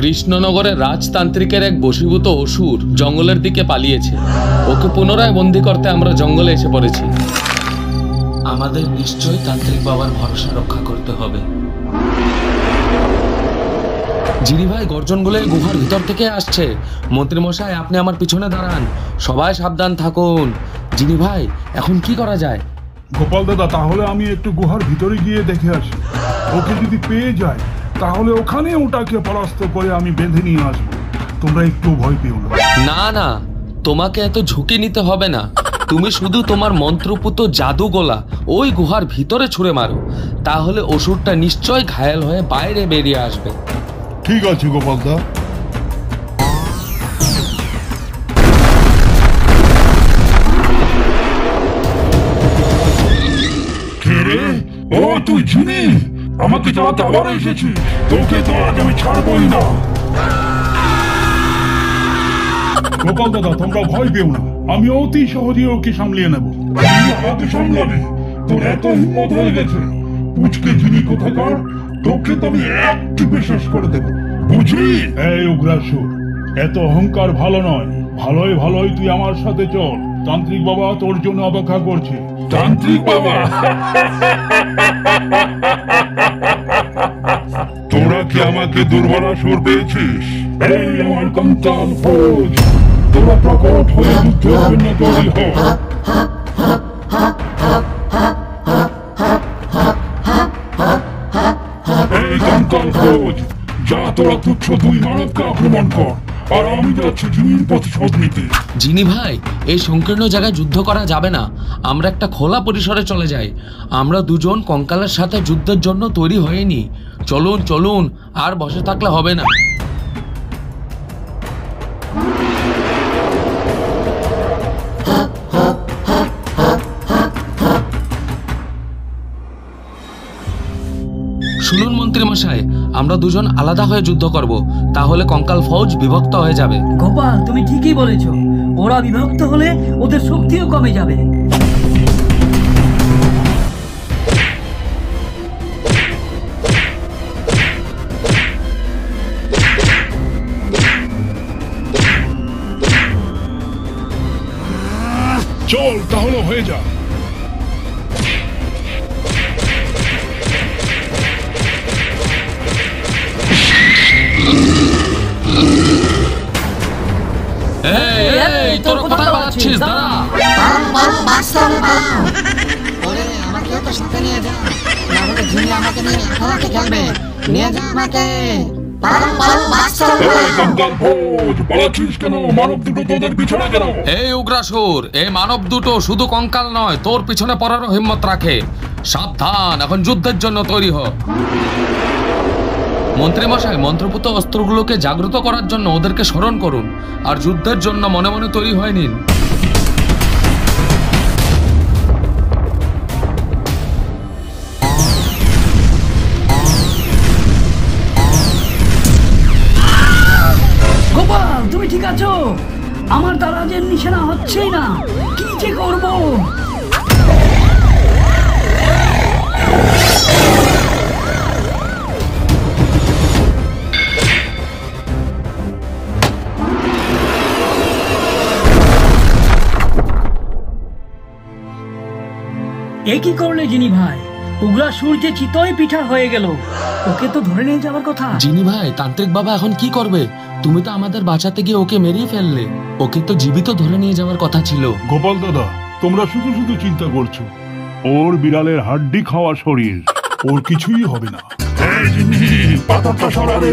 কৃষ্ণনগরের রাজতান্ত্রিকের এক বশীভূত অসুর জঙ্গলের দিকে পালিয়েছে। ওকে পুনরায় বন্দী করতে আমরা জঙ্গলে এসে পড়েছি। আমাদের নিশ্চয়ই তান্ত্রিক বাবার ভরসা রক্ষা করতে হবে। জিরি ভাই, গর্জনগুলো গুহার ভিতর থেকে আসছে। মন্ত্রীমশাই, আপনি আমার পিছনে দাঁড়ান। সবাই সাবধান থাকুন। জিরি ভাই, এখন কি করা যায়? গোপাল দাদা, তাহলে আমি একটু গুহার ভিতরে গিয়ে দেখে আসি। ওকে যদি পেয়ে যায় তাহলে ওখানে ওটাকে পরাস্ত করে আমি বেঁধে নিয়ে আসবো। তোমরা একটু ভয় পেও না। না না, তোমাকে এত ঝুঁকি নিতে হবে না। তুমি শুধু তোমার মন্ত্রপুত জাদুগোলা ওই গুহার ভিতরে ছুঁড়ে মারো, তাহলে অসুরটা নিশ্চয় ঘায়েল হয়ে বাইরে বেরিয়ে আসবে। ঠিক আছে গোপাল দা। ও তুই চিনি আমাকে চালাতে আবার এসেছিস? তোকে তো আজ আমি ছাড়বই না। গোপাল দাদা, তোমরা ভয় পেও না, আমি অতি সহজে ওকে সামলিয়ে নেব। আমাকে সামলাবে? তোর এত হিম্মত হয়ে গেছে? পুচকে যিনি কোথাকার, তোকে তো আমি এক টিপে শেষ করে দেবো, বুঝলি? এই উগ্রাসুর, এত অহংকার ভালো নয়। ভালোই ভালোই তুই আমার সাথে চল। তান্ত্রিক বাবা তোর জন্য অপেক্ষা করছে। তান্ত্রিক বাবা? তোরা কি আমাকে দুর্বলাসুর পেয়েছিস? এই আমার কঙ্কাল ফৌজ, তোরা প্রকট হয়ে যুদ্ধের জন্য তৈরি হ। এই কঙ্কাল ফৌজ, যা তোরা তুচ্ছ দুই মানবকে আক্রমণ কর, আর আমি যাচ্ছি জিনির প্রতিশোধ নিতে। জিনি ভাই, এই সংকীর্ণ জায়গায় যুদ্ধ করা যাবে না। আমরা একটা খোলা পরিসরে চলে যাই। আমরা দুজন কঙ্কালের সাথে যুদ্ধের জন্য তৈরি হয়নি। চলুন চলুন, আর বসে থাকলে হবে না। শুনুন মন্ত্রী মশাই, আমরা দুজন আলাদা হয়ে যুদ্ধ করব, তাহলে কঙ্কাল ফৌজ বিভক্ত হয়ে যাবে। গোপাল, তুমি ঠিকই বলেছ। ওরা বিভক্ত হলে ওদের শক্তিও কমে যাবে। চল তাহলে হয়ে যা। এই, তোর কোথায় পালাচ্ছিস? দাঁড়া। ওরে, আমাকেও তো সাথে নিয়ে যা, না হলে জিনি আমাকে নিয়ে লাফালাফি খেলবে। নিয়ে যা আমাকে। এই উগ্রাসুর, এই মানব দুটো শুধু কঙ্কাল নয়, তোর পিছনে পড়ারও হিম্মত রাখে। সাবধান, এখন যুদ্ধের জন্য তৈরি হ। মন্ত্রী মশাই, মন্ত্রপুত অস্ত্রগুলোকে জাগ্রত করার জন্য ওদেরকে স্মরণ করুন, আর যুদ্ধের জন্য মনে মনে তৈরি হয়ে নিন। গোপাল, তুমি ঠিক আছো? আমার দ্বারা যে নিশানা হচ্ছেই না, কি যে করবো? এ কি করলে জিনি ভাই? উগ্রাসুর যে চিতই পিঠা হয়ে গেল। ওকে তো ধরে নিয়ে যাওয়ার কথা। জিনি ভাই, তান্ত্রিক বাবা এখন কি করবে? তুমি তো আমাদের বাঁচাতে গিয়ে ওকে মেরেই ফেললে। ওকে তো জীবিত ধরে নিয়ে যাওয়ার কথা ছিল। গোপাল দাদা, তোমরা শুধু শুধু চিন্তা করছো। ওর বিড়ালের হাড্ডি খাওয়া শরীর, ওর কিছুই হবে না। পাতাটা সরাবে।